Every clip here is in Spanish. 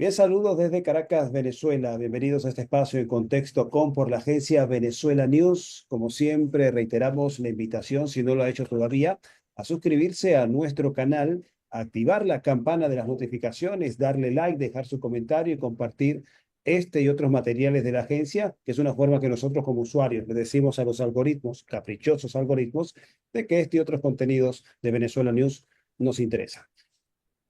Bien, saludos desde Caracas, Venezuela. Bienvenidos a este espacio en Contexto Com por la agencia Venezuela News. Como siempre, reiteramos la invitación, si no lo ha hecho todavía, a suscribirse a nuestro canal, activar la campana de las notificaciones, darle like, dejar su comentario y compartir este y otros materiales de la agencia, que es una forma que nosotros como usuarios le decimos a los algoritmos, caprichosos algoritmos, de que este y otros contenidos de Venezuela News nos interesan.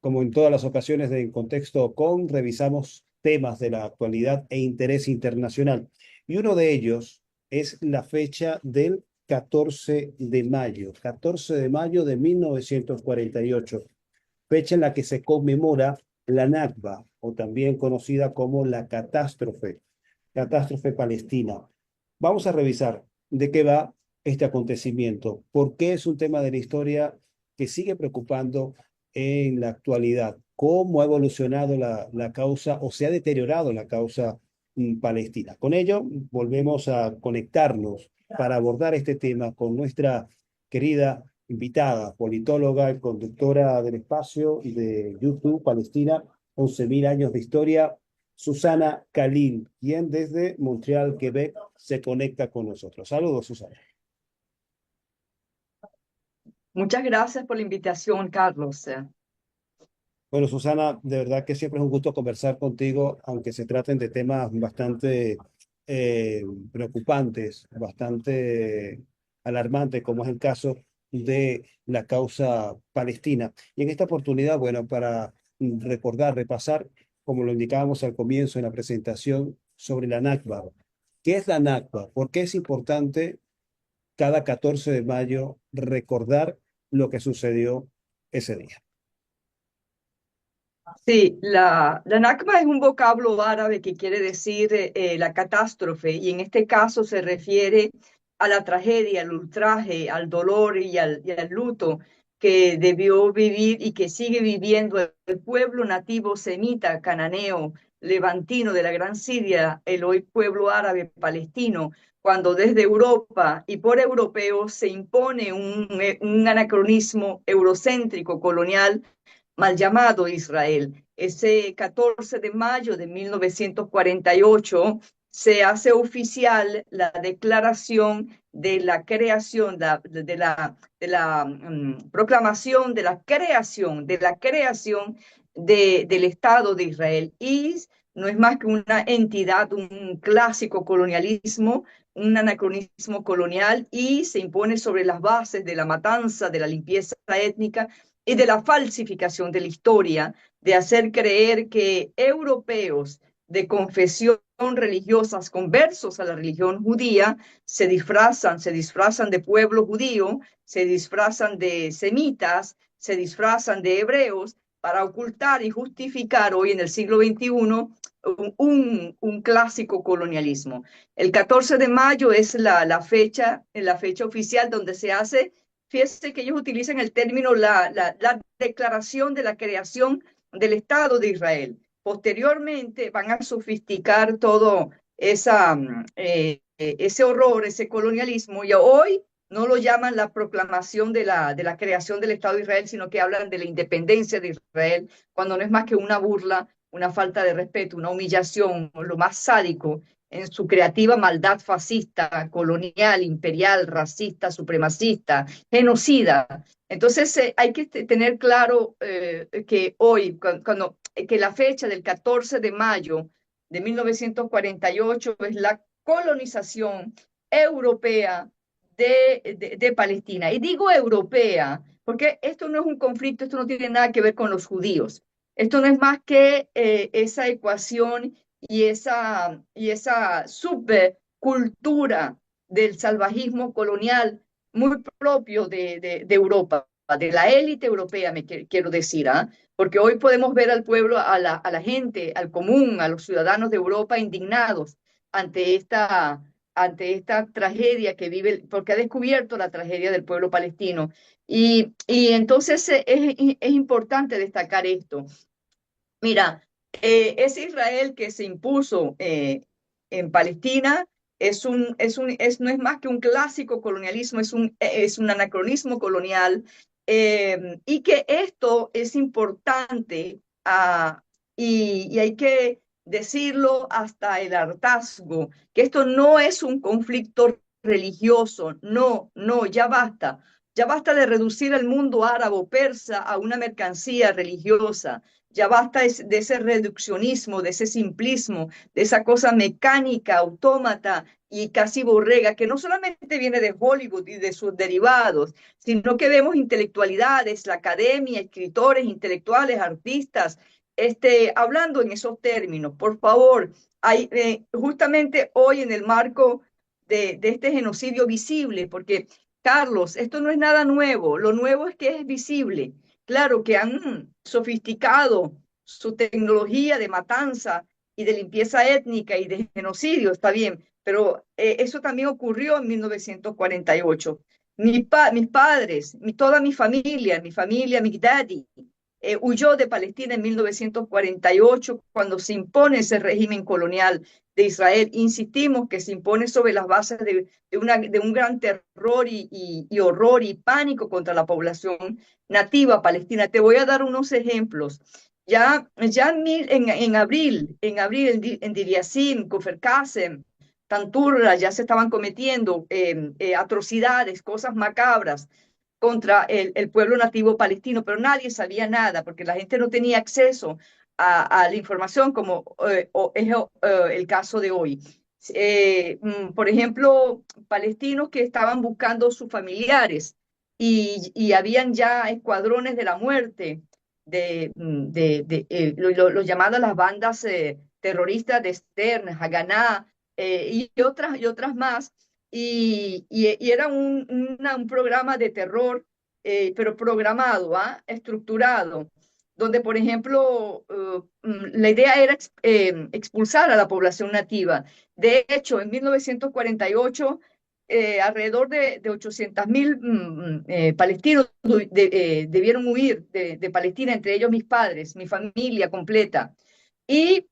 Como en todas las ocasiones de En Contexto con, revisamos temas de la actualidad e interés internacional. Y uno de ellos es la fecha del 14 de mayo de 1948, fecha en la que se conmemora la Nakba, o también conocida como la catástrofe palestina. Vamos a revisar de qué va este acontecimiento, por qué es un tema de la historia que sigue preocupando en la actualidad, cómo ha evolucionado la causa o se ha deteriorado la causa palestina. Con ello, volvemos a conectarnos para abordar este tema con nuestra querida invitada, politóloga y conductora del espacio y de YouTube Palestina, 11.000 años de historia, Susana Khalil, quien desde Montreal, Quebec, se conecta con nosotros. Saludos, Susana. Muchas gracias por la invitación, Carlos. Bueno, Susana, de verdad que siempre es un gusto conversar contigo, aunque se traten de temas bastante eh, preocupantes, bastante alarmantes, como es el caso de la causa palestina. Y en esta oportunidad, bueno, para recordar, repasar, como lo indicábamos al comienzo en la presentación, sobre la Nakba. ¿Qué es la Nakba? ¿Por qué es importante cada 14 de mayo recordar lo que sucedió ese día? Sí, la Nakba es un vocablo árabe que quiere decir la catástrofe, y en este caso se refiere a la tragedia, al ultraje, al dolor y al luto que debió vivir y que sigue viviendo el pueblo nativo semita, cananeo, levantino de la Gran Siria, el hoy pueblo árabe palestino, cuando desde Europa y por europeos se impone un anacronismo eurocéntrico colonial mal llamado Israel. Ese 14 de mayo de 1948 se hace oficial la declaración de la creación, proclamación de la creación del Estado de Israel. Y no es más que una entidad, un clásico colonialismo, un anacronismo colonial, y se impone sobre las bases de la matanza, de la limpieza étnica y de la falsificación de la historia, de hacer creer que europeos de confesión religiosas conversos a la religión judía se disfrazan de pueblo judío, se disfrazan de semitas, se disfrazan de hebreos para ocultar y justificar hoy en el siglo XXI un clásico colonialismo. El 14 de mayo es la fecha oficial donde se hace. Fíjese que ellos utilizan el término la declaración de la creación del Estado de Israel. Posteriormente van a sofisticar todo ese horror, ese colonialismo, y hoy no lo llaman la proclamación de la creación del Estado de Israel, sino que hablan de la independencia de Israel, cuando no es más que una burla, una falta de respeto, una humillación, lo más sádico en su creativa maldad fascista, colonial, imperial, racista, supremacista, genocida. Entonces hay que tener claro que hoy, que la fecha del 14 de mayo de 1948 es la colonización europea de Palestina. Y digo europea porque esto no es un conflicto, esto no tiene nada que ver con los judíos. Esto no es más que esa ecuación y esa subcultura del salvajismo colonial muy propio de Europa, de la élite europea, quiero decir, ¿ah? Porque hoy podemos ver al pueblo, a la gente, al común, a los ciudadanos de Europa indignados ante esta tragedia que vive, porque ha descubierto la tragedia del pueblo palestino. Y entonces es importante destacar esto. Mira, es Israel que se impuso en Palestina. No es más que un clásico colonialismo, es un anacronismo colonial, y que esto es importante y hay que decirlo hasta el hartazgo, que esto no es un conflicto religioso, no, no, ya basta de reducir el mundo árabe o persa a una mercancía religiosa, ya basta de ese reduccionismo, de ese simplismo, de esa cosa mecánica, autómata y casi borrega, que no solamente viene de Hollywood y de sus derivados, sino que vemos intelectualidades, la academia, escritores, intelectuales, artistas, hablando en esos términos. Por favor, justamente hoy en el marco de este genocidio visible, porque Carlos, esto no es nada nuevo, lo nuevo es que es visible. Claro que han sofisticado su tecnología de matanza y de limpieza étnica y de genocidio, está bien, pero eso también ocurrió en 1948. Mis padres, toda mi familia, mi daddy, huyó de Palestina en 1948 cuando se impone ese régimen colonial de Israel. Insistimos que se impone sobre las bases de un gran terror y horror y pánico contra la población nativa palestina. Te voy a dar unos ejemplos. Ya en Deir Yassin, Kfar Kasem, Tanturra, ya se estaban cometiendo atrocidades, cosas macabras contra el pueblo nativo palestino, pero nadie sabía nada porque la gente no tenía acceso a la información como es el caso de hoy. Por ejemplo, palestinos que estaban buscando sus familiares y habían ya escuadrones de la muerte lo llamadas las bandas terroristas de Stern, Haganah y otras más y era un programa de terror, pero programado, estructurado, donde, por ejemplo, la idea era expulsar a la población nativa. De hecho, en 1948, alrededor de 800.000 palestinos debieron huir de Palestina, entre ellos mis padres, mi familia completa. Y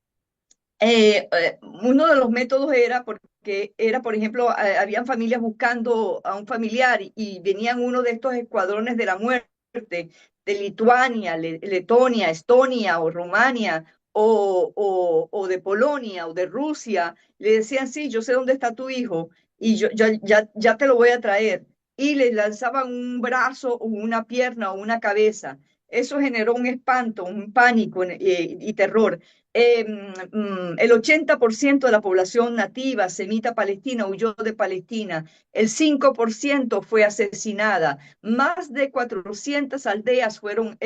uno de los métodos era porque era, por ejemplo, habían familias buscando a un familiar y venían uno de estos escuadrones de la muerte de Lituania, Letonia, Estonia o Rumania o de Polonia o de Rusia. Le decían, sí, yo sé dónde está tu hijo y ya te lo voy a traer. Y le lanzaban un brazo o una pierna o una cabeza. Eso generó un espanto, un pánico y terror. El 80% de la población nativa semita palestina huyó de Palestina, el 5% fue asesinada, más de 400 aldeas fueron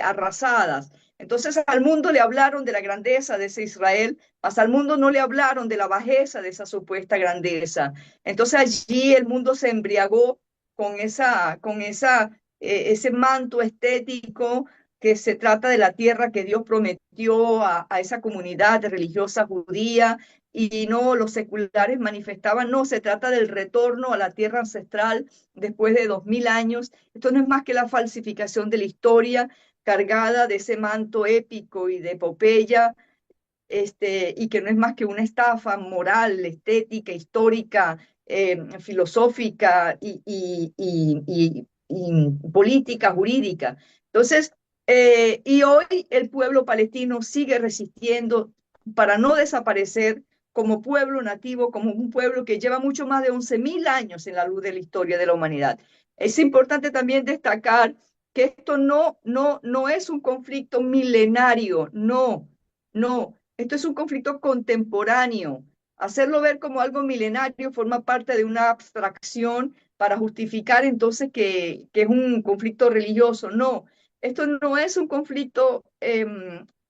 arrasadas. Entonces al mundo le hablaron de la grandeza de ese Israel, mas al mundo no le hablaron de la bajeza de esa supuesta grandeza. Entonces allí el mundo se embriagó ese manto estético que se trata de la tierra que Dios prometió a esa comunidad religiosa judía y no los seculares manifestaban, no, se trata del retorno a la tierra ancestral después de 2000 años. Esto no es más que la falsificación de la historia cargada de ese manto épico y de epopeya, y que no es más que una estafa moral, estética, histórica, filosófica y política, jurídica. Entonces, y hoy el pueblo palestino sigue resistiendo para no desaparecer como pueblo nativo, como un pueblo que lleva mucho más de 11.000 años en la luz de la historia de la humanidad. Es importante también destacar que esto no es un conflicto milenario, no, no, esto es un conflicto contemporáneo. Hacerlo ver como algo milenario forma parte de una abstracción para justificar entonces que es un conflicto religioso. No, esto no es un conflicto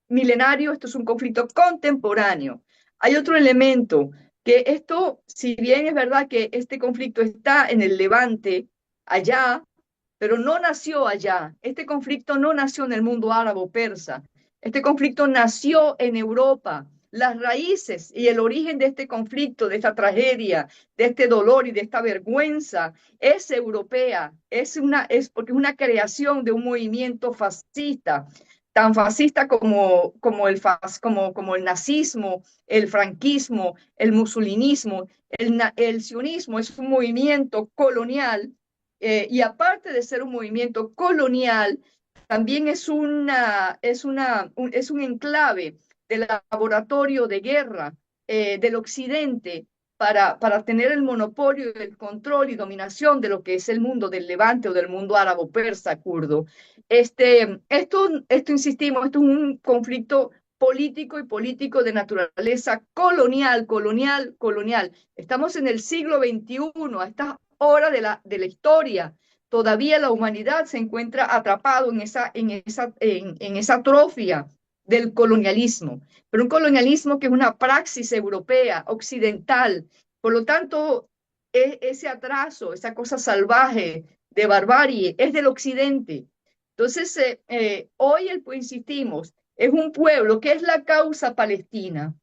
milenario, esto es un conflicto contemporáneo. Hay otro elemento, que esto, si bien es verdad que este conflicto está en el Levante, allá, pero no nació allá. Este conflicto no nació en el mundo árabe o persa. Este conflicto nació en Europa. Las raíces y el origen de este conflicto, de esta tragedia, de este dolor y de esta vergüenza es europea, es porque es una creación de un movimiento fascista, tan fascista como el nazismo, el franquismo, el musolinismo, el sionismo es un movimiento colonial y aparte de ser un movimiento colonial, también es un enclave del laboratorio de guerra del Occidente para tener el monopolio, el control y dominación de lo que es el mundo del Levante o del mundo árabe, persa, kurdo. Insistimos, esto es un conflicto político y político de naturaleza colonial, colonial, colonial. Estamos en el siglo XXI, a esta hora de la historia. Todavía la humanidad se encuentra atrapado en esa atrofia del colonialismo, pero un colonialismo que es una praxis europea, occidental. Por lo tanto, ese atraso, esa cosa salvaje de barbarie, es del occidente. Entonces, hoy, insistimos, es un pueblo que es la causa palestina.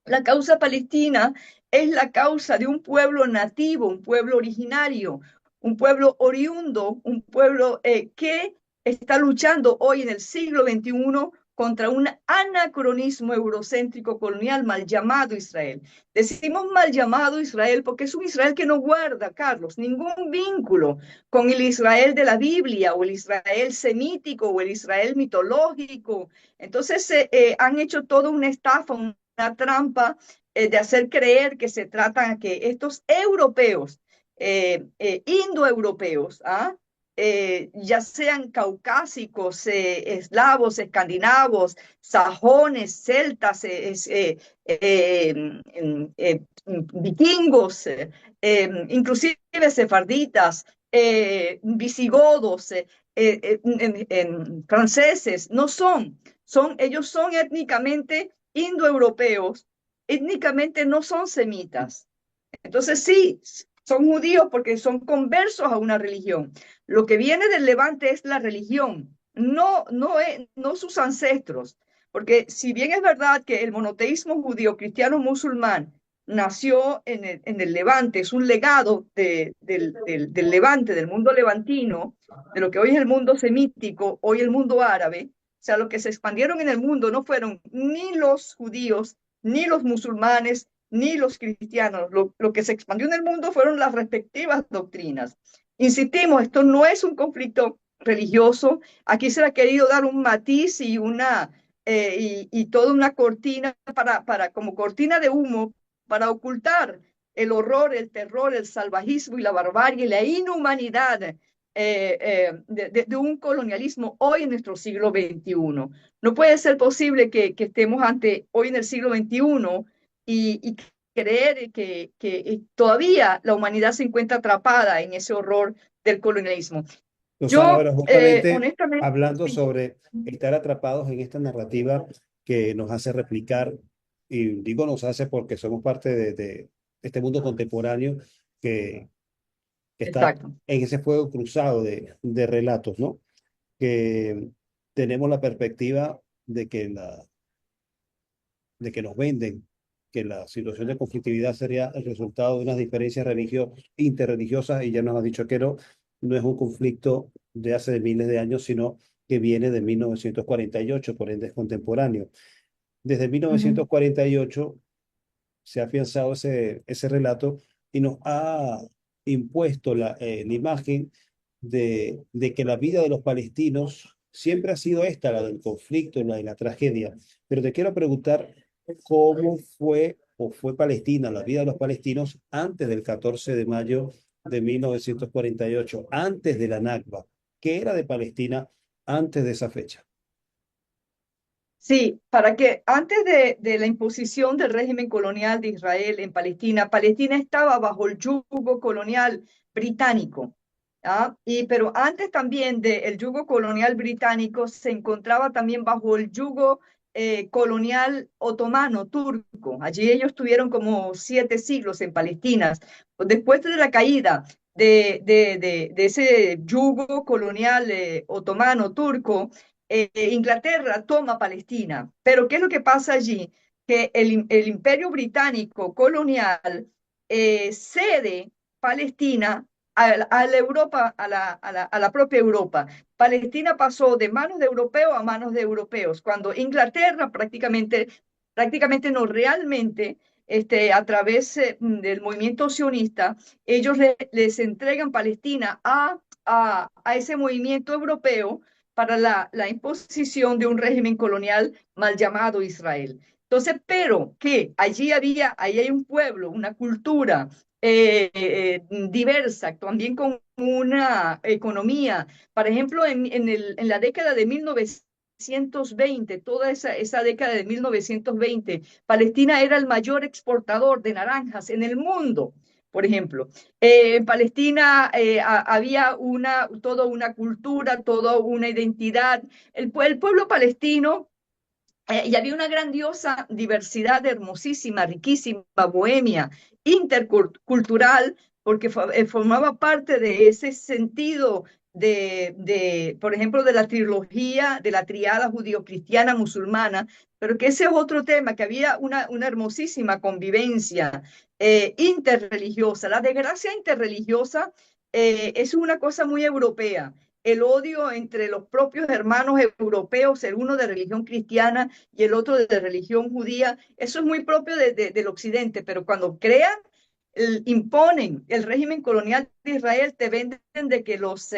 La causa palestina es la causa de un pueblo nativo, un pueblo originario, un pueblo oriundo, un pueblo que está luchando hoy en el siglo XXI contra un anacronismo eurocéntrico colonial mal llamado Israel. Decimos mal llamado Israel porque es un Israel que no guarda, Carlos, ningún vínculo con el Israel de la Biblia o el Israel semítico o el Israel mitológico. Entonces han hecho toda una estafa, una trampa de hacer creer que se tratan que estos europeos, indoeuropeos, ya sean caucásicos, eslavos, escandinavos, sajones, celtas, vikingos, inclusive sefarditas, visigodos, franceses, no ellos son étnicamente indoeuropeos, étnicamente no son semitas. Entonces sí, son judíos porque son conversos a una religión. Lo que viene del Levante es la religión, no sus ancestros. Porque si bien es verdad que el monoteísmo judío, cristiano, musulmán nació en el Levante, es un legado del Levante, del mundo levantino, de lo que hoy es el mundo semítico, hoy el mundo árabe. O sea, lo que se expandieron en el mundo no fueron ni los judíos, ni los musulmanes, ni los cristianos. Lo que se expandió en el mundo fueron las respectivas doctrinas. Insistimos, esto no es un conflicto religioso. Aquí se le ha querido dar un matiz y toda una cortina como cortina de humo para ocultar el horror, el terror, el salvajismo y la barbarie y la inhumanidad de un colonialismo hoy en nuestro siglo XXI. No puede ser posible que estemos hoy en el siglo XXI y creer que todavía la humanidad se encuentra atrapada en ese horror del colonialismo. Susana, Yo, ahora justamente honestamente, hablando sí, sobre estar atrapados en esta narrativa que nos hace replicar, y digo nos hace porque somos parte de este mundo contemporáneo que, que está exacto. en ese fuego cruzado de relatos, ¿no? Que tenemos la perspectiva de que nos venden que la situación de conflictividad sería el resultado de unas diferencias interreligiosas, y ya nos ha dicho que no es un conflicto de hace miles de años, sino que viene de 1948, por ende es contemporáneo. Desde Uh -huh. 1948 se ha afianzado ese relato y nos ha impuesto la imagen de que la vida de los palestinos siempre ha sido esta, la del conflicto, la de la tragedia. Pero te quiero preguntar cómo fue o fue Palestina, la vida de los palestinos antes del 14 de mayo de 1948, antes de la Nakba. ¿Qué era de Palestina antes de esa fecha? Sí, para que antes de la imposición del régimen colonial de Israel en Palestina, Palestina estaba bajo el yugo colonial británico. Pero antes también del yugo colonial británico se encontraba también bajo el yugo colonial otomano, turco. Allí ellos tuvieron como 7 siglos en Palestina. Después de la caída de ese yugo colonial otomano, turco, Inglaterra toma Palestina. Pero ¿qué es lo que pasa allí? Que el imperio británico colonial cede Palestina a la Europa, a la propia Europa. Palestina pasó de manos de europeos a manos de europeos, cuando Inglaterra prácticamente no realmente, a través del movimiento sionista, ellos les entregan Palestina a ese movimiento europeo para la imposición de un régimen colonial mal llamado Israel. Entonces, pero que allí hay un pueblo, una cultura diversa, también con una economía. Por ejemplo, en la década de 1920, toda esa década de 1920, Palestina era el mayor exportador de naranjas en el mundo. Por ejemplo, en Palestina había toda una cultura, toda una identidad. El pueblo palestino y había una grandiosa diversidad hermosísima, riquísima, bohemia, intercultural, porque formaba parte de ese sentido por ejemplo, de la trilogía, de la triada judío-cristiana musulmana, pero que ese es otro tema, que había una hermosísima convivencia interreligiosa. La desgracia interreligiosa es una cosa muy europea. El odio entre los propios hermanos europeos, el uno de religión cristiana y el otro de religión judía, eso es muy propio del occidente, pero cuando crean, imponen el régimen colonial de Israel, te venden de que los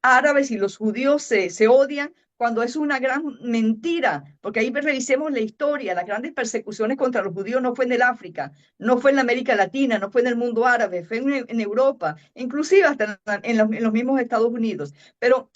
árabes y los judíos se odian, cuando es una gran mentira, porque ahí revisemos la historia, las grandes persecuciones contra los judíos no fue en el África, no fue en la América Latina, no fue en el mundo árabe, fue en Europa, inclusive hasta en los mismos Estados Unidos. Pero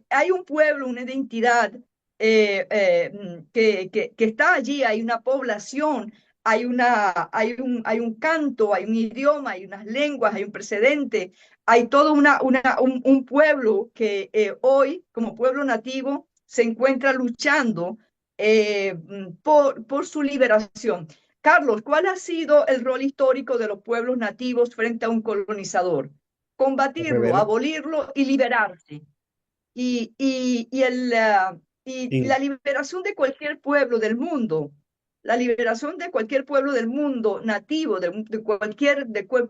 hay un pueblo, una identidad que está allí, hay una población, hay un canto, hay un idioma, hay unas lenguas, hay un precedente, hay todo un pueblo que hoy, como pueblo nativo, se encuentra luchando por su liberación. Carlos, ¿cuál ha sido el rol histórico de los pueblos nativos frente a un colonizador? Combatirlo, Revela. abolirlo y liberarse. Y, y, y, el, uh, y la In- liberación de cualquier pueblo del mundo, la liberación de cualquier pueblo del mundo nativo,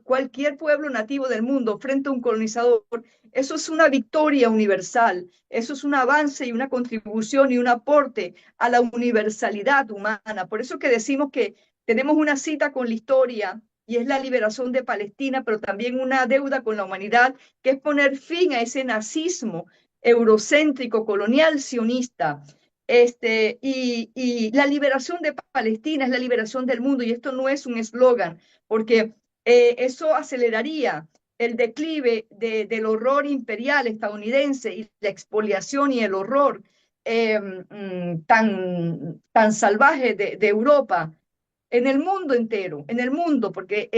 cualquier pueblo nativo del mundo frente a un colonizador, eso es una victoria universal, eso es un avance y una contribución y un aporte a la universalidad humana. Por eso que decimos que tenemos una cita con la historia y es la liberación de Palestina, pero también una deuda con la humanidad, que es poner fin a ese nazismo eurocéntrico, colonial, sionista. Y la liberación de Palestina es la liberación del mundo, y esto no es un eslogan, porque eso aceleraría el declive del horror imperial estadounidense y la expoliación y el horror tan salvaje de Europa en el mundo entero, en el mundo, porque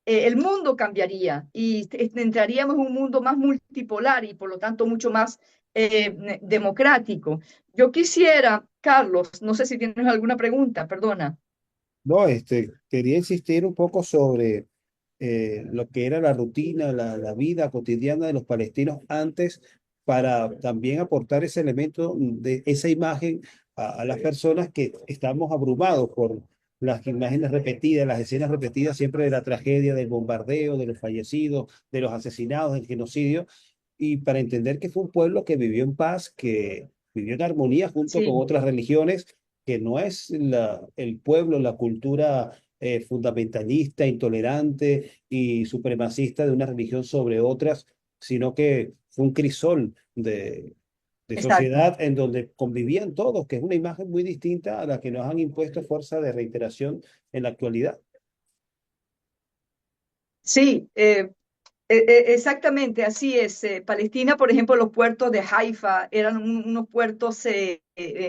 el mundo cambiaría y entraríamos en un mundo más multipolar y por lo tanto mucho más democrático. Yo quisiera, Carlos, no sé si tienes alguna pregunta, perdona. No, quería insistir un poco sobre lo que era la rutina, la vida cotidiana de los palestinos antes, para también aportar ese elemento de esa imagen a las personas que estamos abrumados por las imágenes repetidas, las escenas repetidas siempre de la tragedia, del bombardeo, de los fallecidos, de los asesinados, del genocidio, y para entender que fue un pueblo que vivió en paz, que vivió en armonía junto con Sí, otras religiones, que no es el pueblo, la cultura fundamentalista, intolerante y supremacista de una religión sobre otras, sino que fue un crisol de exacto. sociedad en donde convivían todos, que es una imagen muy distinta a la que nos han impuesto a fuerza de reiteración en la actualidad. Sí, exactamente, así es. Palestina, por ejemplo, los puertos de Haifa eran unos puertos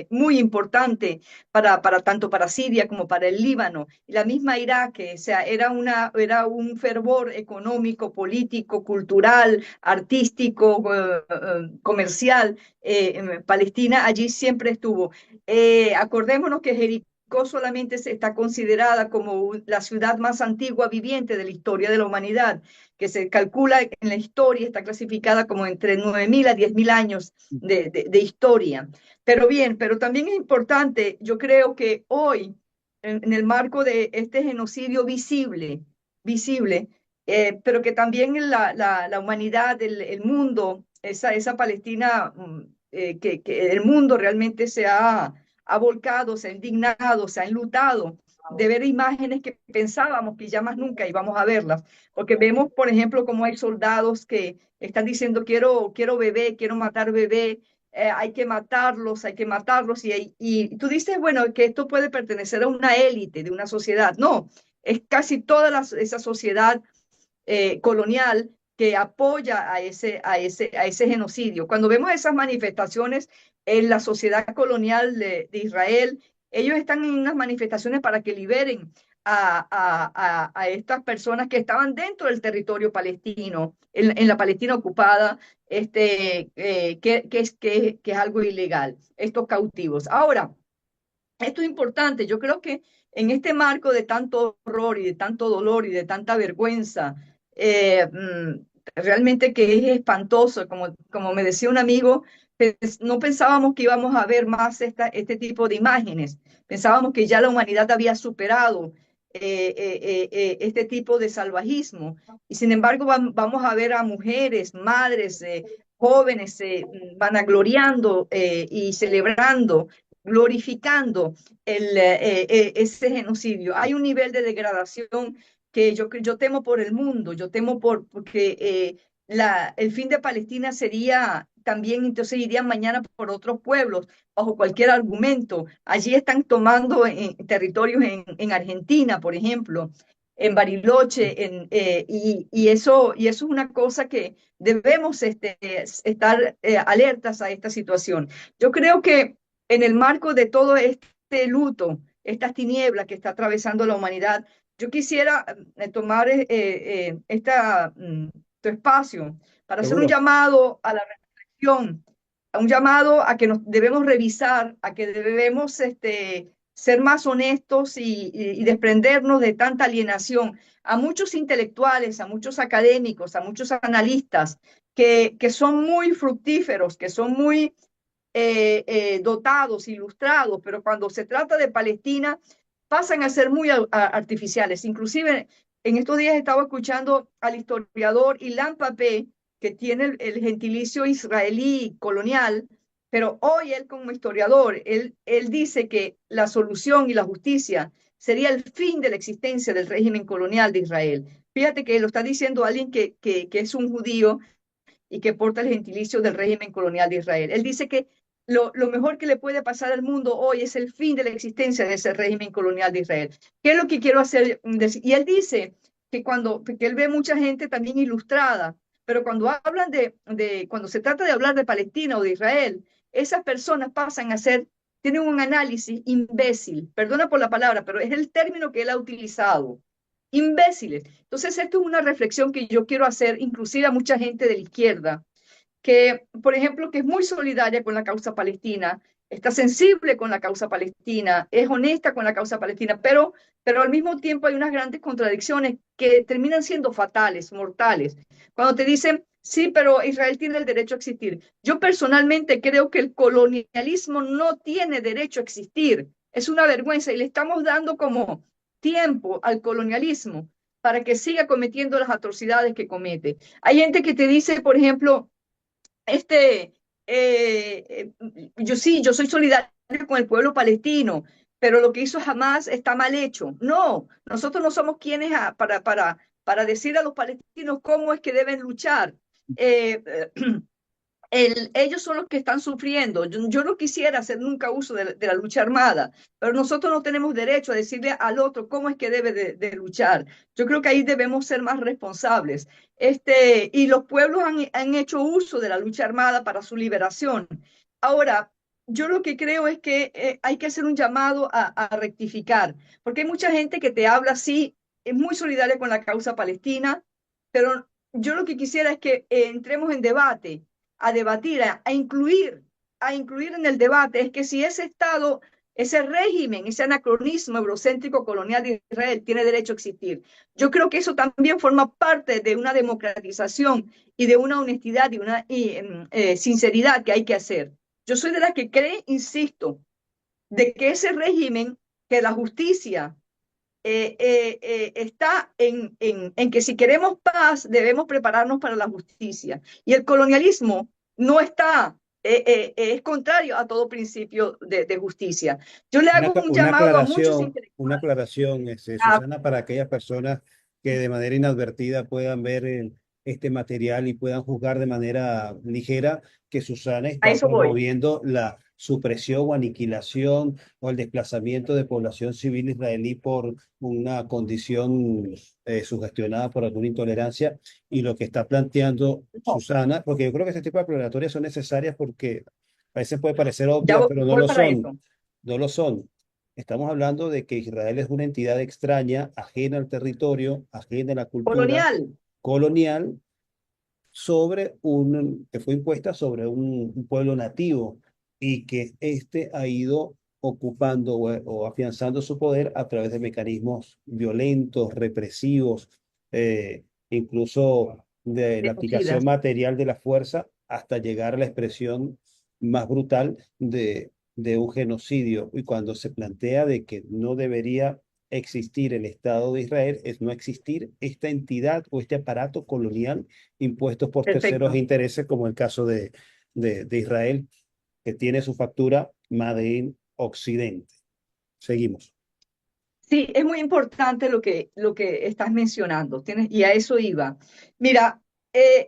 muy importantes tanto para Siria como para el Líbano. Y la misma Irak, o sea, era un fervor económico, político, cultural, artístico, comercial. Palestina allí siempre estuvo. Acordémonos que Jericó solamente está considerada como la ciudad más antigua viviente de la historia de la humanidad, que se calcula en la historia, está clasificada como entre 9.000 a 10.000 años de historia. Pero bien, pero también es importante, yo creo que hoy, en el marco de este genocidio visible, pero que también la humanidad, el mundo, esa Palestina, que el mundo realmente ha volcado, se ha indignado, se ha enlutado de ver imágenes que pensábamos que ya más nunca íbamos a verlas, porque vemos, por ejemplo, cómo hay soldados están diciendo quiero bebé, quiero matar bebé, hay que matarlos, y tú dices, bueno, que esto puede pertenecer a una élite de una sociedad. No, es casi toda esa sociedad colonial que apoya a ese genocidio. Cuando vemos esas manifestaciones en la sociedad colonial de Israel, ellos están en unas manifestaciones para que liberen a estas personas que estaban dentro del territorio palestino, en la Palestina ocupada, que es algo ilegal, estos cautivos. Ahora, esto es importante. Yo creo que en este marco de tanto horror y de tanto dolor y de tanta vergüenza, realmente que es espantoso, como me decía un amigo, no pensábamos que íbamos a ver más este tipo de imágenes. Pensábamos que ya la humanidad había superado este tipo de salvajismo. Y sin embargo vamos a ver a mujeres, madres, jóvenes vanagloriando y celebrando, glorificando ese genocidio. Hay un nivel de degradación que yo temo por el mundo, yo temo porque el fin de Palestina sería también, entonces irían mañana por otros pueblos, bajo cualquier argumento. Allí están tomando territorios en Argentina, por ejemplo, en Bariloche, y eso es una cosa que debemos estar alertas a esta situación. Yo creo que en el marco de todo este luto, estas tinieblas que está atravesando la humanidad, yo quisiera tomar tu espacio para hacer un Seguro. llamado a la reflexión, a un llamado a que nos debemos revisar, a que debemos ser más honestos y desprendernos de tanta alienación. A muchos intelectuales, a muchos académicos, a muchos analistas que son muy fructíferos, que son muy dotados, ilustrados, pero cuando se trata de Palestina pasan a ser muy artificiales. Inclusive en estos días estaba escuchando al historiador Ilan Pappé, que tiene el gentilicio israelí colonial, pero hoy él como historiador, él dice que la solución y la justicia sería el fin de la existencia del régimen colonial de Israel. Fíjate que lo está diciendo alguien que es un judío y que porta el gentilicio del régimen colonial de Israel. Él dice que lo mejor que le puede pasar al mundo hoy es el fin de la existencia de ese régimen colonial de Israel. ¿Qué es lo que quiero hacer? Y él dice que él ve mucha gente también ilustrada, pero cuando hablan cuando se trata de hablar de Palestina o de Israel, esas personas pasan a ser, tienen un análisis imbécil, perdona por la palabra, pero es el término que él ha utilizado, imbéciles. Entonces, esto es una reflexión que yo quiero hacer, inclusive a mucha gente de la izquierda, que, por ejemplo, que es muy solidaria con la causa palestina, está sensible con la causa palestina, es honesta con la causa palestina, pero al mismo tiempo hay unas grandes contradicciones que terminan siendo fatales, mortales. Cuando te dicen, sí, pero Israel tiene el derecho a existir. Yo personalmente creo que el colonialismo no tiene derecho a existir. Es una vergüenza y le estamos dando como tiempo al colonialismo para que siga cometiendo las atrocidades que comete. Hay gente que te dice, por ejemplo, este, yo soy solidario con el pueblo palestino, pero lo que hizo Hamas está mal hecho. No, nosotros no somos quienes para decir a los palestinos cómo es que deben luchar. Eh, ellos son los que están sufriendo. Yo no quisiera hacer nunca uso de la lucha armada, pero nosotros no tenemos derecho a decirle al otro cómo es que debe de luchar. Yo creo que ahí debemos ser más responsables. Y los pueblos han hecho uso de la lucha armada para su liberación. Ahora, yo lo que creo es que hay que hacer un llamado a rectificar, porque hay mucha gente que te habla así, es muy solidaria con la causa palestina, pero yo lo que quisiera es que entremos en debate, a debatir, a incluir en el debate, es que si ese Estado, ese régimen, ese anacronismo eurocéntrico colonial de Israel tiene derecho a existir. Yo creo que eso también forma parte de una democratización y de una honestidad y una sinceridad que hay que hacer. Yo soy de las que cree, insisto, de que ese régimen, que la justicia está en que si queremos paz, debemos prepararnos para la justicia. Y el colonialismo no está, es contrario a todo principio de justicia. Yo le hago un llamado a muchos Una intelectuales. aclaración, a- Susana, para aquellas personas que de manera inadvertida puedan ver este material y puedan juzgar de manera ligera que Susana A está eso voy. promoviendo la supresión o aniquilación o el desplazamiento de población civil israelí por una condición sugestionada por alguna intolerancia. Y lo que está planteando No, Susana, porque yo creo que este tipo de declaratorias son necesarias porque a veces puede parecer ya obvias, pero no voy lo para son. eso. No lo son. Estamos hablando de que Israel es una entidad extraña, ajena al territorio, ajena a la cultura Colonial. colonial, que fue impuesta sobre un pueblo nativo y que éste ha ido ocupando o afianzando su poder a través de mecanismos violentos, represivos, incluso de la aplicación Genocidas. material de la fuerza hasta llegar a la expresión más brutal de un genocidio. Y cuando se plantea de que no debería existir el Estado de Israel, es no existir esta entidad o este aparato colonial impuestos por terceros Perfecto. intereses, como el caso de Israel, que tiene su factura Made in Occidente. Seguimos. Sí, es muy importante lo que estás mencionando, y a eso iba. Mira,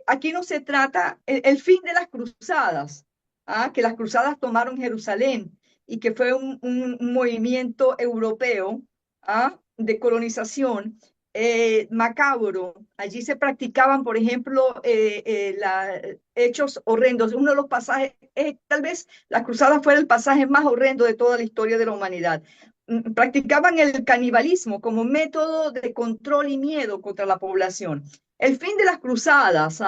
aquí no se trata el fin de las cruzadas, que las cruzadas tomaron Jerusalén y que fue un movimiento europeo, de colonización macabro. Allí se practicaban, por ejemplo, hechos horrendos. Uno de los pasajes, tal vez las cruzadas fuera el pasaje más horrendo de toda la historia de la humanidad. Practicaban el canibalismo como método de control y miedo contra la población. El fin de las cruzadas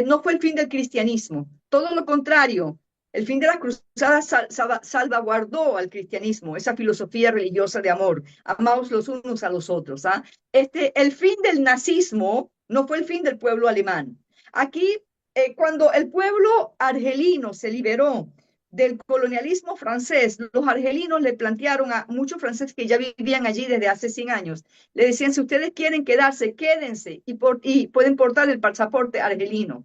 no fue el fin del cristianismo, todo lo contrario. El fin de las cruzadas salvaguardó al cristianismo, esa filosofía religiosa de amor, amaos los unos a los otros. El fin del nazismo no fue el fin del pueblo alemán. Aquí, cuando el pueblo argelino se liberó del colonialismo francés, los argelinos le plantearon a muchos franceses que ya vivían allí desde hace 100 años, le decían, si ustedes quieren quedarse, quédense y pueden portar el pasaporte argelino.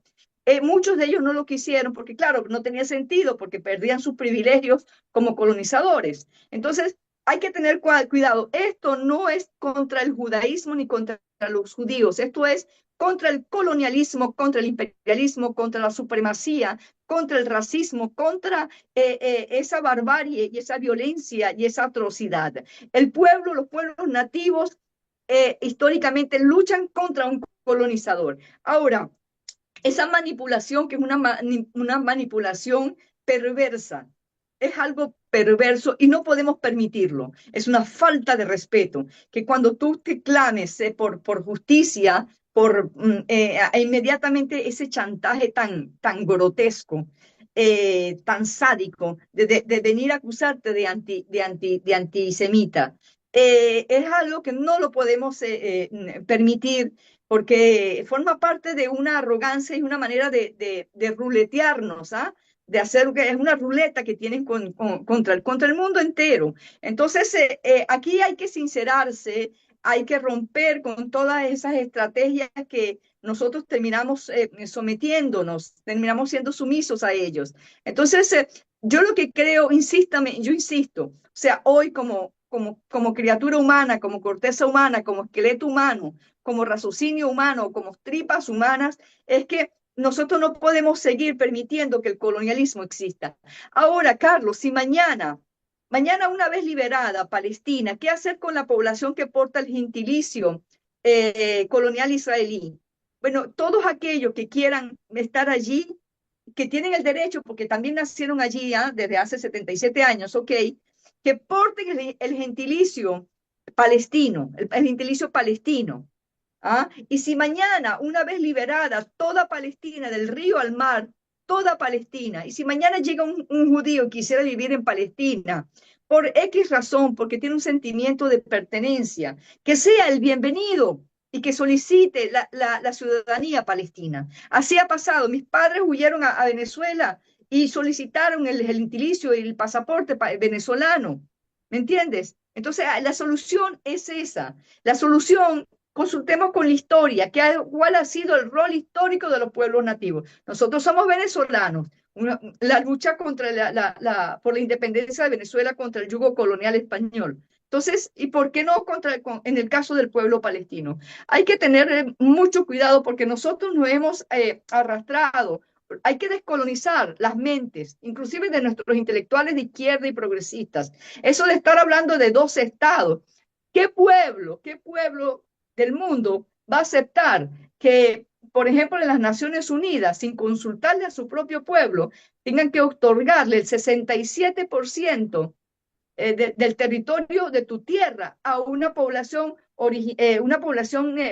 Muchos de ellos no lo quisieron porque, claro, no tenía sentido, porque perdían sus privilegios como colonizadores. Entonces, hay que tener cuidado. Esto no es contra el judaísmo ni contra los judíos. Esto es contra el colonialismo, contra el imperialismo, contra la supremacía, contra el racismo, contra esa barbarie y esa violencia y esa atrocidad. El pueblo, los pueblos nativos, históricamente luchan contra un colonizador. Ahora, esa manipulación, que es una manipulación perversa, es algo perverso y no podemos permitirlo. Es una falta de respeto que cuando tú te clames por justicia, inmediatamente ese chantaje tan grotesco, tan sádico, de venir a acusarte de antisemita, es algo que no lo podemos permitir porque forma parte de una arrogancia y una manera de ruletearnos, de hacer que es una ruleta que tienen contra el mundo entero. Entonces, aquí hay que sincerarse, hay que romper con todas esas estrategias que nosotros terminamos sometiéndonos, terminamos siendo sumisos a ellos. Entonces, yo lo que creo, yo insisto, o sea, hoy como criatura humana, como corteza humana, como esqueleto humano, como raciocinio humano, como tripas humanas, es que nosotros no podemos seguir permitiendo que el colonialismo exista. Ahora, Carlos, si mañana una vez liberada Palestina, ¿qué hacer con la población que porta el gentilicio colonial israelí? Bueno, todos aquellos que quieran estar allí, que tienen el derecho, porque también nacieron allí desde hace 77 años, ok, que porten el gentilicio palestino, el gentilicio palestino. Y si mañana, una vez liberada toda Palestina, del río al mar, toda Palestina, y si mañana llega un judío y quisiera vivir en Palestina, por X razón, porque tiene un sentimiento de pertenencia, que sea el bienvenido y que solicite la ciudadanía palestina. Así ha pasado. Mis padres huyeron a Venezuela y solicitaron el gentilicio y el pasaporte venezolano. ¿Me entiendes? Entonces, la solución es esa. La solución, consultemos con la historia, cuál ha sido el rol histórico de los pueblos nativos. Nosotros somos venezolanos. La lucha por la independencia de Venezuela contra el yugo colonial español. Entonces, ¿y por qué no en el caso del pueblo palestino? Hay que tener mucho cuidado porque nosotros nos hemos arrastrado. Hay que descolonizar las mentes, inclusive de nuestros intelectuales de izquierda y progresistas. Eso de estar hablando de dos estados. Qué pueblo del mundo va a aceptar que, por ejemplo, en las Naciones Unidas, sin consultarle a su propio pueblo, tengan que otorgarle el 67% del territorio de tu tierra a una población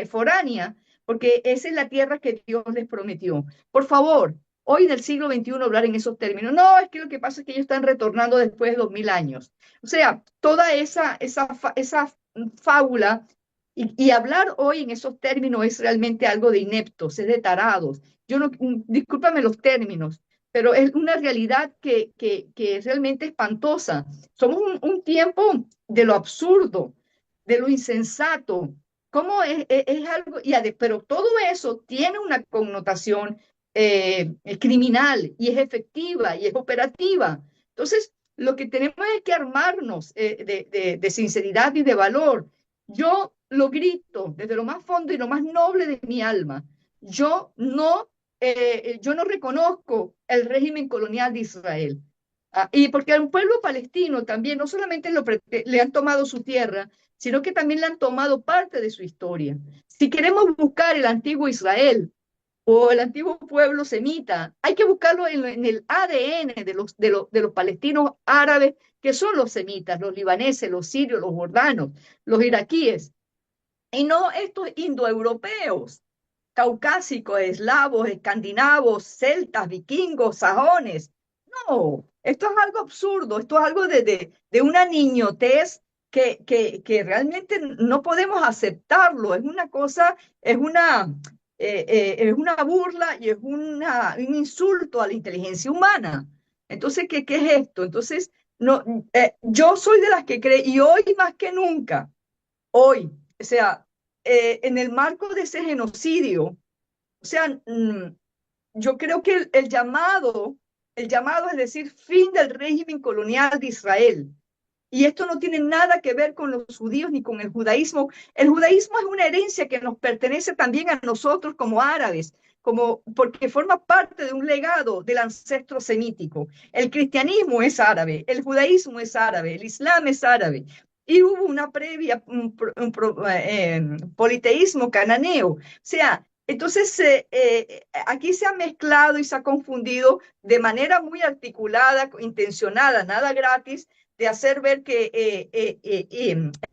foránea, porque esa es la tierra que Dios les prometió? Por favor, hoy del siglo XXI hablar en esos términos. No, es que lo que pasa es que ellos están retornando después de 2000 años. O sea, toda esa fábula y hablar hoy en esos términos es realmente algo de ineptos, es de tarados. Yo no, discúlpame los términos, pero es una realidad que es realmente espantosa. Somos un tiempo de lo absurdo, de lo insensato. ¿Cómo es algo? Pero todo eso tiene una connotación criminal y es efectiva y es operativa. Entonces, lo que tenemos es que armarnos de sinceridad y de valor. Yo lo grito desde lo más fondo y lo más noble de mi alma. Yo no reconozco el régimen colonial de Israel. Y porque al pueblo palestino también no solamente le han tomado su tierra, sino que también le han tomado parte de su historia. Si queremos buscar el antiguo Israel o el antiguo pueblo semita, hay que buscarlo en el ADN de los palestinos árabes, que son los semitas, los libaneses, los sirios, los jordanos, los iraquíes, y no estos indoeuropeos, caucásicos, eslavos, escandinavos, celtas, vikingos, sajones. No, esto es algo absurdo, esto es algo de una niñotez que realmente no podemos aceptarlo. Es una cosa, es una burla y es un insulto a la inteligencia humana. Entonces, ¿qué es esto? Entonces, no, yo soy de las que cree, y hoy más que nunca, hoy, o sea, en el marco de ese genocidio, o sea, yo creo que el llamado es decir, fin del régimen colonial de Israel. Y esto no tiene nada que ver con los judíos ni con el judaísmo. El judaísmo es una herencia que nos pertenece también a nosotros como árabes, porque forma parte de un legado del ancestro semítico. El cristianismo es árabe, el judaísmo es árabe, el islam es árabe. Y hubo una previa, politeísmo cananeo. O sea, entonces aquí se ha mezclado y se ha confundido de manera muy articulada, intencionada, nada gratis, de hacer ver que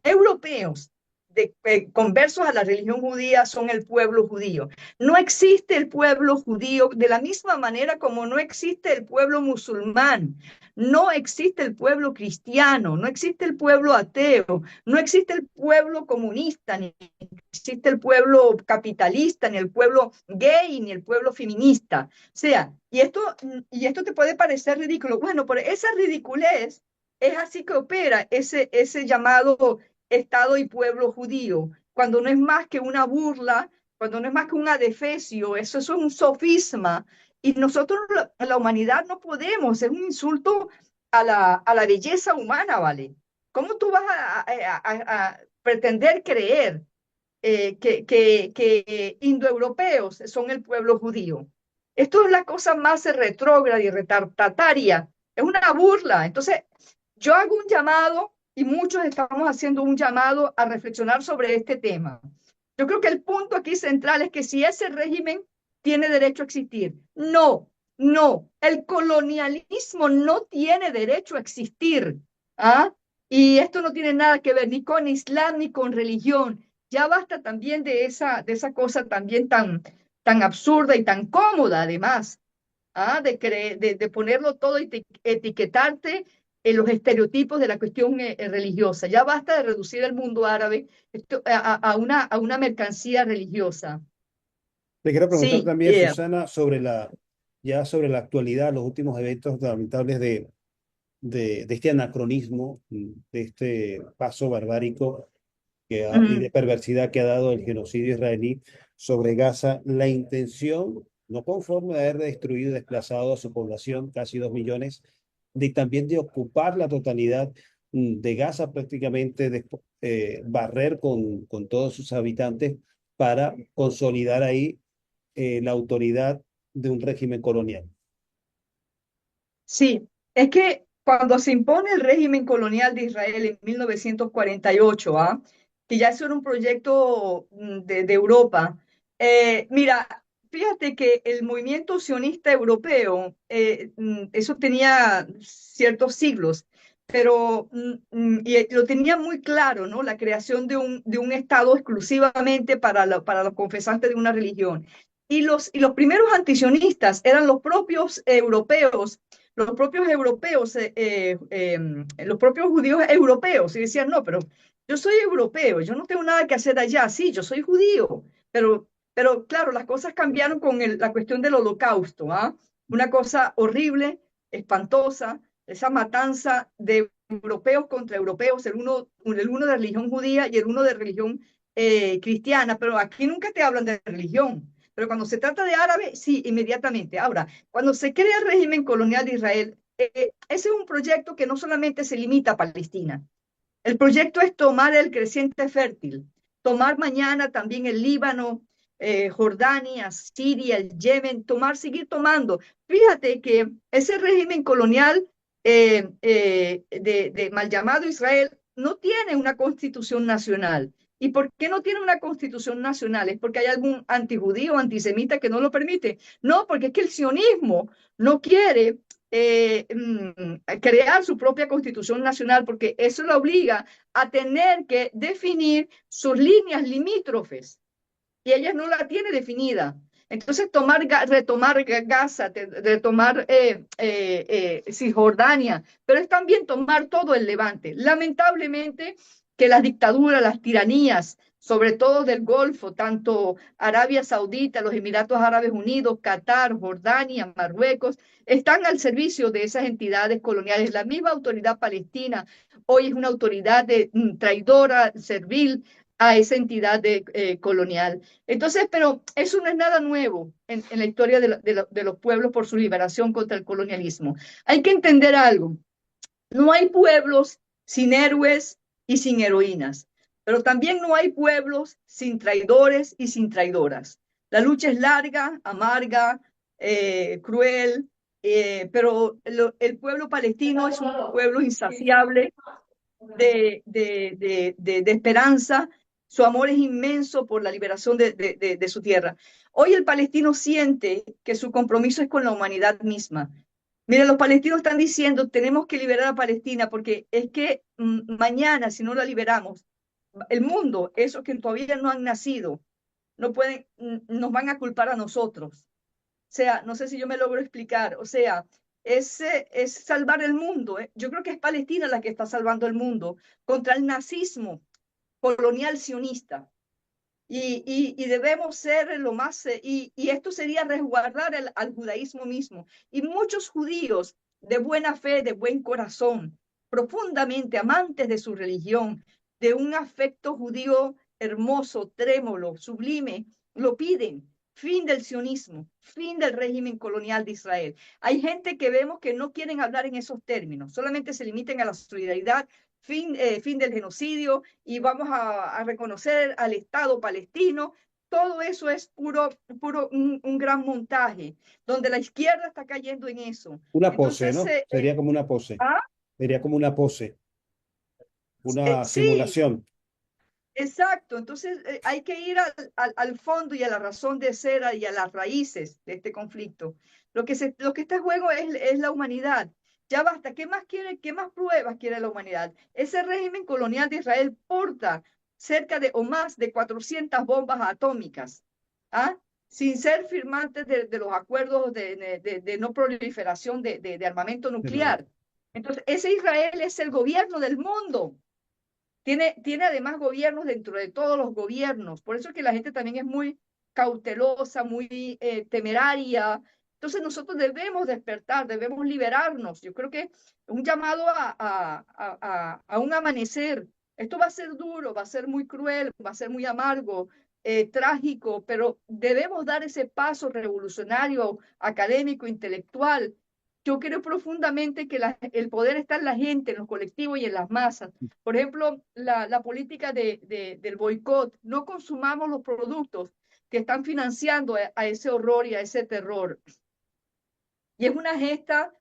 europeos conversos a la religión judía son el pueblo judío. No existe el pueblo judío de la misma manera como no existe el pueblo musulmán, no existe el pueblo cristiano, no existe el pueblo ateo, no existe el pueblo comunista, ni existe el pueblo capitalista, ni el pueblo gay, ni el pueblo feminista. O sea, y esto te puede parecer ridículo. Bueno, por esa ridiculez es así que opera ese llamado Estado y pueblo judío, cuando no es más que una burla, cuando no es más que un adefesio, eso es un sofisma. Y nosotros, la humanidad, no podemos, es un insulto a la belleza humana, ¿vale? ¿Cómo tú vas a pretender creer que indoeuropeos son el pueblo judío? Esto es la cosa más retrógrada y retardataria, es una burla. Entonces, yo hago un llamado y muchos estamos haciendo un llamado a reflexionar sobre este tema. Yo creo que el punto aquí central es que si ese régimen tiene derecho a existir. No, no, el colonialismo no tiene derecho a existir. ¿Ah? Y esto no tiene nada que ver ni con Islam ni con religión. Ya basta también de esa cosa también tan absurda y tan cómoda, además, de ponerlo todo y etiquetarte en los estereotipos de la cuestión religiosa. Ya basta de reducir el mundo árabe a una mercancía religiosa. Te quiero preguntar Sí, también, Susana, ya sobre la actualidad, los últimos eventos lamentables de este anacronismo, de este paso barbárico y de perversidad que ha dado el genocidio israelí sobre Gaza, la intención, no conforme a haber destruido y desplazado a su población, casi 2 millones, de también de ocupar la totalidad. de Gaza prácticamente barrer con todos sus habitantes para consolidar ahí la autoridad de un régimen colonial. Sí, es que cuando se impone el régimen colonial de Israel en 1948, ¿ah? Que ya eso era un proyecto de Europa. Mira, fíjate que el movimiento sionista europeo, eso tenía ciertos siglos, pero lo tenía muy claro, ¿no? La creación de un Estado exclusivamente para los confesantes de una religión. Y los primeros antisionistas eran los propios europeos, los propios judíos europeos, y decían, no, pero yo soy europeo, yo no tengo nada que hacer allá, sí, yo soy judío, pero claro, las cosas cambiaron con la cuestión del holocausto, ¿ah? Una cosa horrible, espantosa, esa matanza de europeos contra europeos, el uno de religión judía y el uno de religión cristiana, pero aquí nunca te hablan de religión. Pero cuando se trata de árabe, sí, inmediatamente. Ahora, cuando se crea el régimen colonial de Israel, ese es un proyecto que no solamente se limita a Palestina. El proyecto es tomar el creciente fértil, tomar mañana también el Líbano, Jordania, Siria, el Yemen, seguir tomando. Fíjate que ese régimen colonial de mal llamado Israel no tiene una constitución nacional. ¿Y por qué no tiene una constitución nacional? ¿Es porque hay algún antijudío, antisemita que no lo permite? No, porque es que el sionismo no quiere crear su propia constitución nacional, porque eso lo obliga a tener que definir sus líneas limítrofes y ella no la tiene definida. Entonces, retomar Gaza, retomar Cisjordania, pero es también tomar todo el Levante. Lamentablemente, que las dictaduras, las tiranías, sobre todo del Golfo, tanto Arabia Saudita, los Emiratos Árabes Unidos, Qatar, Jordania, Marruecos, están al servicio de esas entidades coloniales. La misma autoridad palestina hoy es una autoridad traidora, servil a esa entidad colonial. Entonces, pero eso no es nada nuevo en la historia de los pueblos por su liberación contra el colonialismo. Hay que entender algo. No hay pueblos sin héroes y sin heroínas, pero también no hay pueblos sin traidores y sin traidoras. La lucha es larga, amarga, cruel, pero el pueblo palestino es un pueblo insaciable de esperanza. Su amor es inmenso por la liberación de su tierra. Hoy el palestino siente que su compromiso es con la humanidad misma. Mira, los palestinos están diciendo, tenemos que liberar a Palestina porque es que mañana, si no la liberamos, el mundo, esos que todavía no han nacido, no pueden, nos van a culpar a nosotros. O sea, no sé si yo me logro explicar. O sea, es salvar el mundo. ¿Eh? Yo creo que es Palestina la que está salvando el mundo contra el nazismo colonial sionista. Y debemos ser lo más, y esto sería resguardar al judaísmo mismo. Y muchos judíos de buena fe, de buen corazón, profundamente amantes de su religión, de un afecto judío hermoso, trémolo, sublime, lo piden. Fin del sionismo, fin del régimen colonial de Israel. Hay gente que vemos que no quieren hablar en esos términos, solamente se limiten a la solidaridad, fin del genocidio, y vamos a reconocer al Estado palestino. Todo eso es puro un gran montaje, donde la izquierda está cayendo en eso. Una pose, Entonces, ¿no? Sería como una pose. ah, Sería como una pose, una sí, simulación. exacto. Entonces, hay que ir al fondo y a la razón de ser y a las raíces de este conflicto. Lo que está en juego es la humanidad. Ya basta. ¿Qué más quiere? ¿Qué más pruebas quiere la humanidad? Ese régimen colonial de Israel porta cerca de o más de 400 bombas atómicas, ¿ah? Sin ser firmantes de los acuerdos de no proliferación de armamento nuclear. Entonces, ese Israel es el gobierno del mundo. Tiene además gobiernos dentro de todos los gobiernos. Por eso es que la gente también es muy cautelosa, muy temeraria. Entonces nosotros debemos despertar, debemos liberarnos. Yo creo que es un llamado a un amanecer. Esto va a ser duro, va a ser muy cruel, va a ser muy amargo, trágico, pero debemos dar ese paso revolucionario, académico, intelectual, yo creo profundamente que el poder está en la gente, en los colectivos y en las masas. Por ejemplo, la política del boicot, no consumamos los productos que están financiando a ese horror y a ese terror. Y es una gesta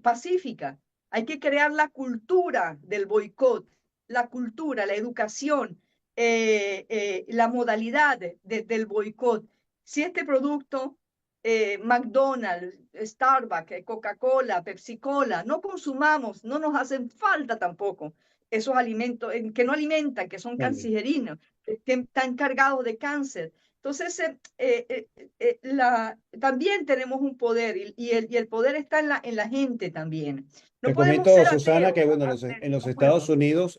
pacífica. Hay que crear la cultura del boicot, la cultura, la educación, la modalidad del boicot. Si este producto, McDonald's, Starbucks, Coca-Cola, Pepsi-Cola, no consumamos, no nos hacen falta tampoco esos alimentos que no alimentan, que son Vale. cancerígenos, que están cargados de cáncer. Entonces, también tenemos un poder y el poder está en la gente también. No Te podemos comento, ser Susana, ateos que bueno, ante en los los Estados pueblos. Unidos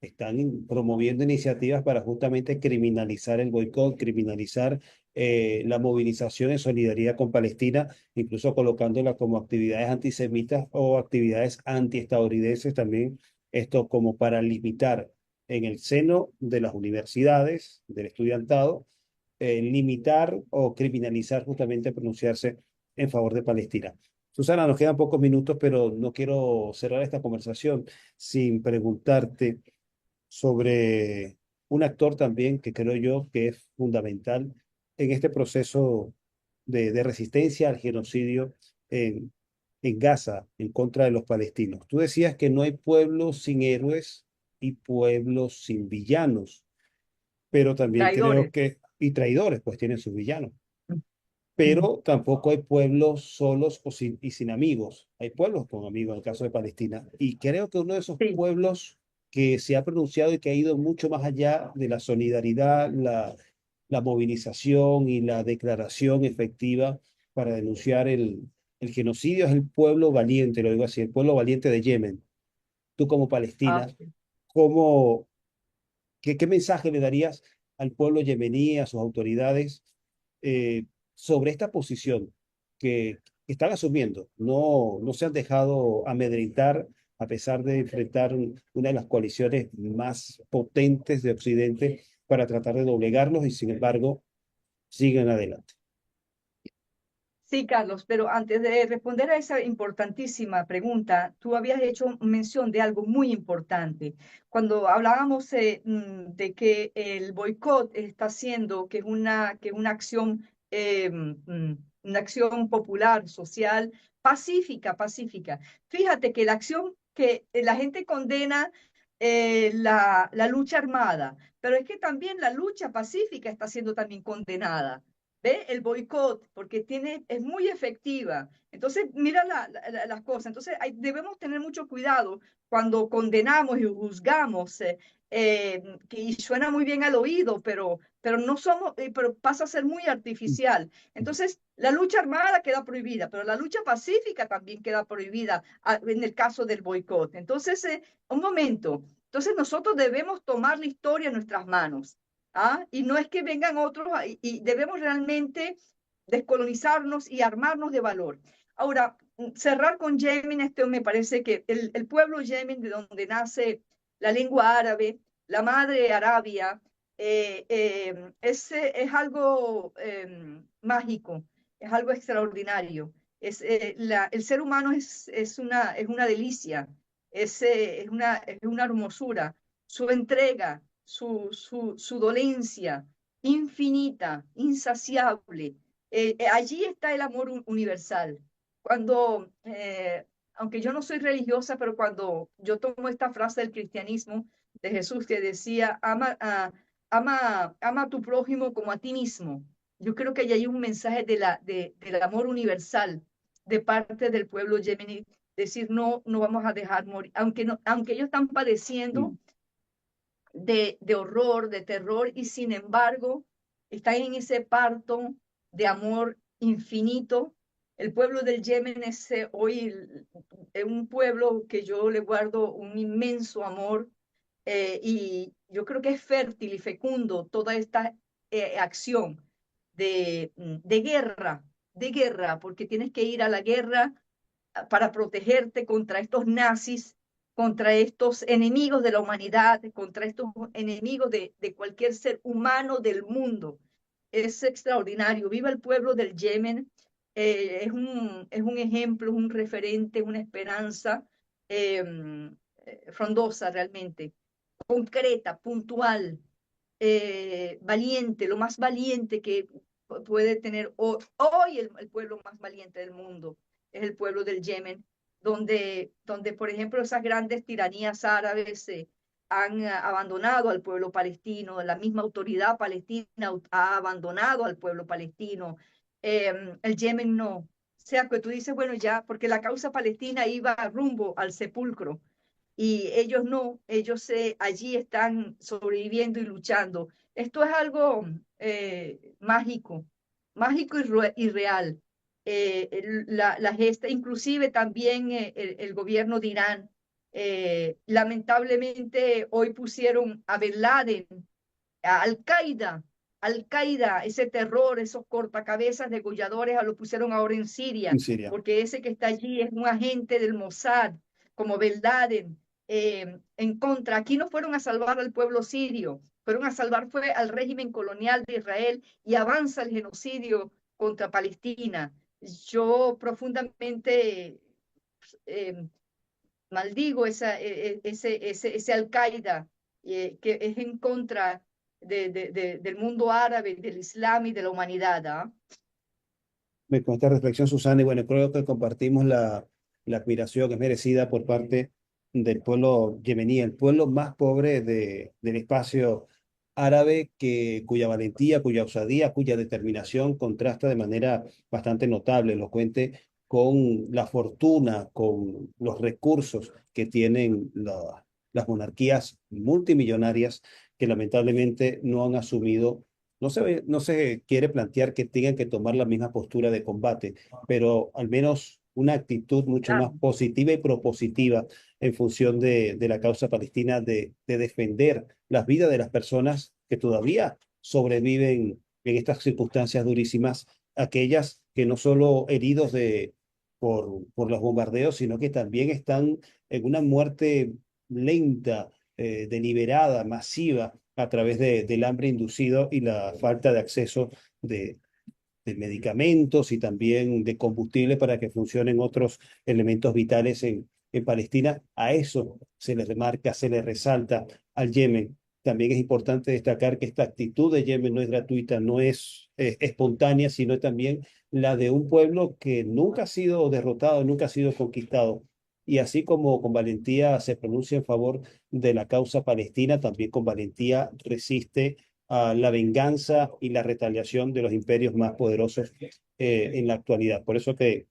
están promoviendo iniciativas para justamente criminalizar el boicot, criminalizar la movilización en solidaridad con Palestina, incluso colocándola como actividades antisemitas o actividades antiestadounidenses también, esto como para limitar en el seno de las universidades, del estudiantado, limitar o criminalizar justamente pronunciarse en favor de Palestina. Susana, nos quedan pocos minutos, pero no quiero cerrar esta conversación sin preguntarte sobre un actor también que creo yo que es fundamental en este proceso de resistencia al genocidio en, en Gaza en contra de los palestinos. Tú decías que no hay pueblos sin héroes y pueblos sin villanos, pero también creo Traidores. que, y traidores, pues tienen sus villanos, Mm. pero tampoco hay pueblos solos y sin amigos. Hay pueblos con amigos, en el caso de Palestina. Y creo que uno de esos Sí. pueblos que se ha pronunciado y que ha ido mucho más allá de la solidaridad, la movilización y la declaración efectiva para denunciar el genocidio es el pueblo valiente, lo digo así, el pueblo valiente de Yemen. Tú como Ah, Palestina, sí. ¿cómo, qué mensaje le darías al pueblo yemení, a sus autoridades, sobre esta posición que están asumiendo? No, no se han dejado amedrentar a pesar de enfrentar una de las coaliciones más potentes de Occidente para tratar de doblegarlos y sin embargo siguen adelante. Sí, Carlos, pero antes de responder a esa importantísima pregunta, tú habías hecho mención de algo muy importante. Cuando hablábamos de que el boicot está haciendo que una acción, una acción popular, social, pacífica, pacífica. Fíjate que la acción que la gente condena la lucha armada, pero es que también la lucha pacífica está siendo también condenada. ¿Ve? El boicot, porque es muy efectiva. Entonces, mira las cosas. Entonces, debemos tener mucho cuidado cuando condenamos y juzgamos, y suena muy bien al oído, pero no somos, pero pasa a ser muy artificial. Entonces, la lucha armada queda prohibida, pero la lucha pacífica también queda prohibida en el caso del boicot. Entonces, un momento. Entonces, nosotros debemos tomar la historia en nuestras manos. ¿Ah? Y no es que vengan otros y debemos realmente descolonizarnos y armarnos de valor. Ahora, cerrar con Yemen, esto me parece que el pueblo Yemen, de donde nace la lengua árabe, la madre Arabia, es algo mágico, es algo extraordinario. El ser humano es una delicia, es una hermosura. Su entrega, su dolencia infinita, insaciable. Allí está el amor universal. Cuando, aunque yo no soy religiosa, pero cuando yo tomo esta frase del cristianismo de Jesús que decía, ama a tu prójimo como a ti mismo. Yo creo que allí hay un mensaje del amor universal de parte del pueblo yemení, decir, no, no vamos a dejar morir, aunque, no, aunque ellos están padeciendo Mm. de horror, de terror, y sin embargo están en ese parto de amor infinito. El pueblo del Yemen es hoy un pueblo que yo le guardo un inmenso amor, y yo creo que es fértil y fecundo toda esta acción de guerra, porque tienes que ir a la guerra para protegerte contra estos nazis, contra estos enemigos de la humanidad, contra estos enemigos de cualquier ser humano del mundo. Es extraordinario. Viva el pueblo del Yemen. es un ejemplo, es un referente, una esperanza eh, frondosa realmente, concreta, puntual, valiente, lo más valiente que puede tener hoy el pueblo más valiente del mundo es el pueblo del Yemen, donde por ejemplo, esas grandes tiranías árabes han abandonado al pueblo palestino, la misma autoridad palestina ha abandonado al pueblo palestino. El Yemen no. O sea, que tú dices, bueno, ya, porque la causa palestina iba rumbo al sepulcro y ellos no, ellos allí están sobreviviendo y luchando. Esto es algo mágico, mágico y real. La gesta, inclusive también el gobierno de Irán, lamentablemente hoy pusieron a Bin Laden, a Al-Qaeda, ese terror, esos cortacabezas degolladores, lo pusieron ahora en en Siria, Siria. porque ese que está allí es un agente del Mossad, como Bin Laden, en contra. Aquí no fueron a salvar al pueblo sirio, fueron a salvar fue al régimen colonial de Israel y avanza el genocidio contra Palestina. Yo profundamente eh, maldigo ese Al-Qaeda que es en contra del mundo árabe, del Islam y de la humanidad. ¿Ah? Con esta reflexión, Susana, y bueno, creo que compartimos la admiración que es merecida por parte del pueblo yemení, el pueblo más pobre del espacio árabe, cuya valentía, cuya osadía, cuya determinación contrasta de manera bastante notable, elocuente, con la fortuna, con los recursos que tienen las monarquías multimillonarias que lamentablemente no han asumido. No se quiere plantear que tengan que tomar la misma postura de combate, pero al menos una actitud mucho más Claro. positiva y propositiva en función de la causa palestina, de defender las vidas de las personas que todavía sobreviven en estas circunstancias durísimas, aquellas que no solo heridos por los bombardeos, sino que también están en una muerte lenta, deliberada, masiva, a través del hambre inducido y la falta de acceso de, de medicamentos y también de combustible para que funcionen otros elementos vitales en Palestina. A eso se le remarca, se le resalta al Yemen. También es importante destacar que esta actitud de Yemen no es gratuita, no es espontánea, sino también la de un pueblo que nunca ha sido derrotado, nunca ha sido conquistado. Y así como con valentía se pronuncia en favor de la causa palestina, también con valentía resiste a la venganza y la retaliación de los imperios más poderosos en la actualidad. Por eso que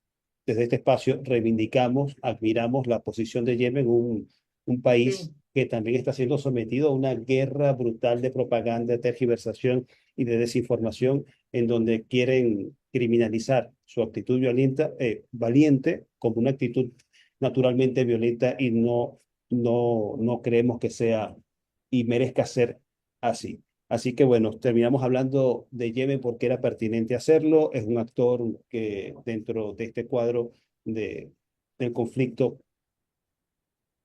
desde este espacio reivindicamos, admiramos la posición de Yemen, un país Sí, que también está siendo sometido a una guerra brutal de propaganda, de tergiversación y de desinformación, en donde quieren criminalizar su actitud violenta, valiente como una actitud naturalmente violenta y no creemos que sea y merezca ser así. Así que bueno, terminamos hablando de Yemen porque era pertinente hacerlo. Es un actor que dentro de este cuadro de, del conflicto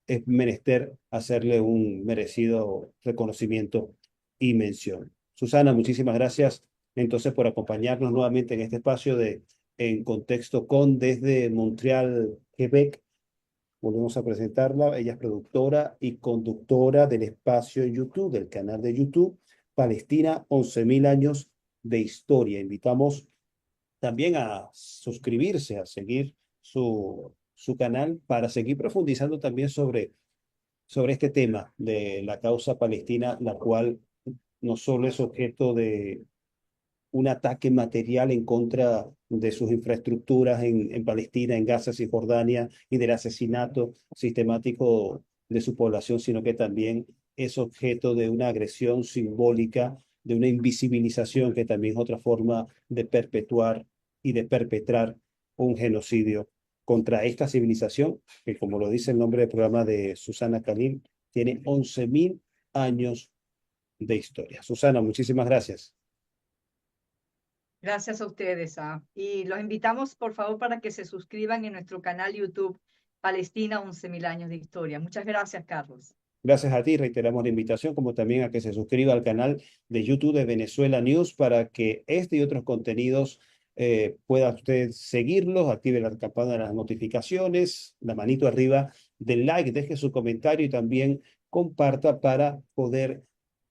es menester hacerle un merecido reconocimiento y mención. Susana, muchísimas gracias entonces por acompañarnos nuevamente en este espacio de En Contexto con desde Montreal, Quebec. Volvemos a presentarla. Ella es productora y conductora del espacio en YouTube, del canal de YouTube, Palestina, 11.000 años de historia. Invitamos también a suscribirse, a seguir su canal para seguir profundizando también sobre este tema de la causa palestina, la cual no solo es objeto de un ataque material en contra de sus infraestructuras en Palestina, en Gaza, Cisjordania, y del asesinato sistemático de su población, sino que también es objeto de una agresión simbólica, de una invisibilización, que también es otra forma de perpetuar y de perpetrar un genocidio contra esta civilización, que como lo dice el nombre del programa de Susana Khalil, tiene 11.000 años de historia. Susana, muchísimas gracias. gracias a ustedes. Y los invitamos, por favor, para que se suscriban en nuestro canal YouTube Palestina 11.000 años de historia. Muchas gracias, Carlos. Gracias a ti, reiteramos la invitación, como también a que se suscriba al canal de YouTube de Venezuela News para que este y otros contenidos pueda usted seguirlos, active la campana de las notificaciones, la manito arriba del like, deje su comentario y también comparta para poder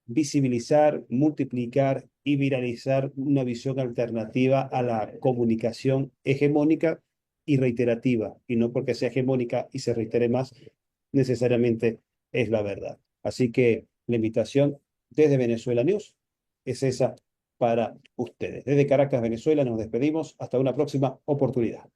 visibilizar, multiplicar y viralizar una visión alternativa a la comunicación hegemónica y reiterativa, y no porque sea hegemónica y se reitere más, necesariamente es la verdad. Así que la invitación desde Venezuela News es esa para ustedes. Desde Caracas, Venezuela, nos despedimos. Hasta una próxima oportunidad.